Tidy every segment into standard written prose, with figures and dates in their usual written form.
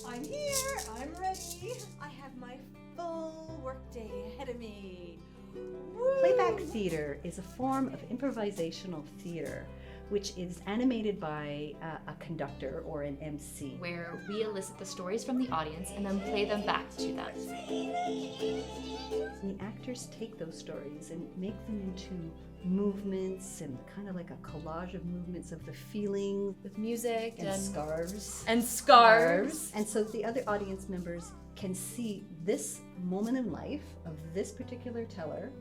I'm here, I'm ready. I have my full workday ahead of me. Woo! Playback theatre is a form of improvisational theatre which is animated by a conductor or an MC. Where we elicit the stories from the audience and then play them back to them. And the actors take those stories and make them into movements and kind of like a collage of movements of the feeling. With music and scarves. And scarves. And so the other audience members can see this moment in life of this particular teller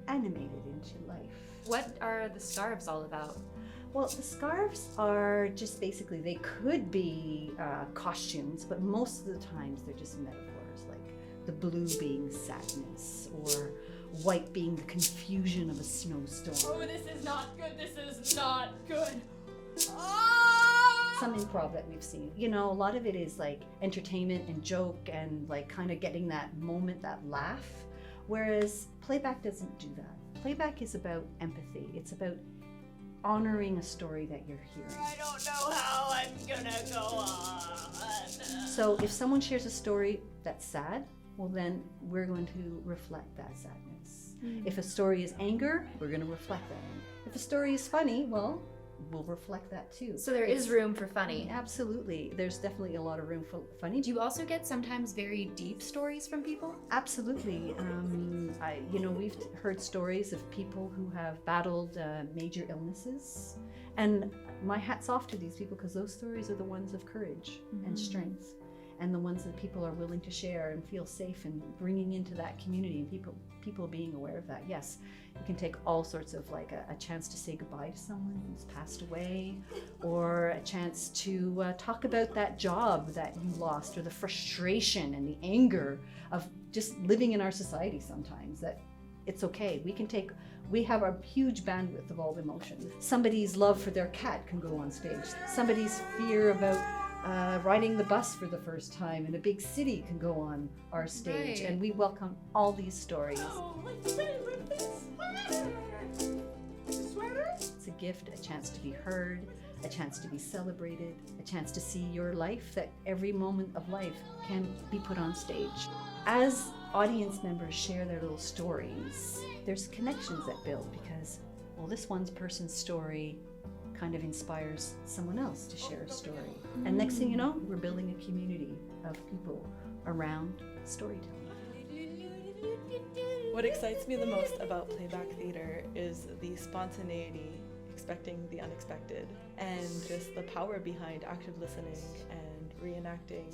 animated into life. What are the scarves all about? Well, the scarves are just basically, they could be costumes, but most of the times they're just metaphors, like the blue being sadness or white being the confusion of a snowstorm. Oh, this is not good. This is not good. Some improv that we've seen, you know, a lot of it is like entertainment and joke and like kind of getting that moment, that laugh, whereas playback doesn't do that. Playback is about empathy. It's about honoring a story that you're hearing. I don't know how I'm gonna go on. So if someone shares a story that's sad, well then we're going to reflect that sadness. If a story is anger, we're going to reflect that. If a story is funny, well, we'll reflect that too. So there is room for funny. Absolutely. There's definitely a lot of room for funny. Do you also get sometimes very deep stories from people? Absolutely. We've heard stories of people who have battled major illnesses, and my hat's off to these people because those stories are the ones of courage and strength, and the ones that people are willing to share and feel safe and bringing into that community, and people being aware of that. Yes, you can take all sorts of like a chance to say goodbye to someone who's passed away, or a chance to talk about that job that you lost, or the frustration and the anger of just living in our society sometimes, that it's okay. We have a huge bandwidth of all emotions. Somebody's love for their cat can go on stage. Somebody's fear about riding the bus for the first time in a big city can go on our stage, Right. and we welcome all these stories. Oh, my favorite, this sweater. It's a gift, a chance to be heard, a chance to be celebrated, a chance to see your life, that every moment of life can be put on stage. As audience members share their little stories, there's connections that build because, well, this one person's story kind of inspires someone else to share a story. And next thing you know, we're building a community of people around storytelling. What excites me the most about playback theater is the spontaneity, expecting the unexpected, and just the power behind active listening and reenacting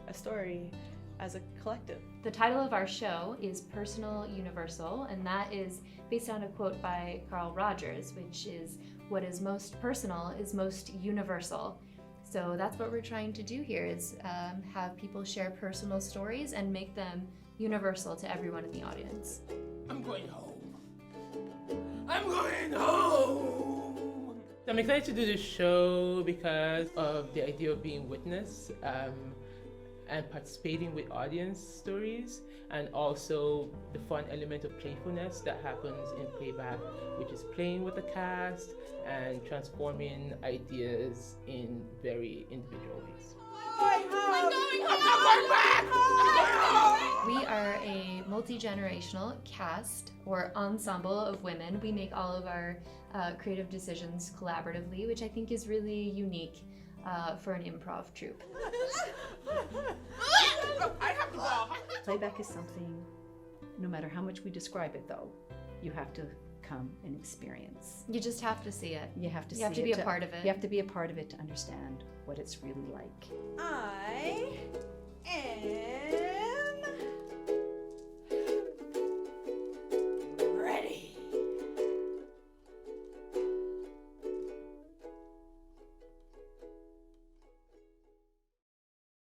a story as a collective. The title of our show is Personal Universal, and that is based on a quote by Carl Rogers, which is, "What is most personal is most universal." So that's what we're trying to do here, is have people share personal stories and make them universal to everyone in the audience. I'm going home. I'm going home! I'm excited to do this show because of the idea of being witness and participating with audience stories, and also the fun element of playfulness that happens in playback, which is playing with the cast and transforming ideas in very individual ways. I'm going We are a multi-generational cast or ensemble of women. We make all of our creative decisions collaboratively, which I think is really unique for an improv troupe. Playback is something, no matter how much we describe it though, you have to come and experience. You just have to see it. You have to see You have to it be a part of it. You have to be a part of it to understand what it's really like. I am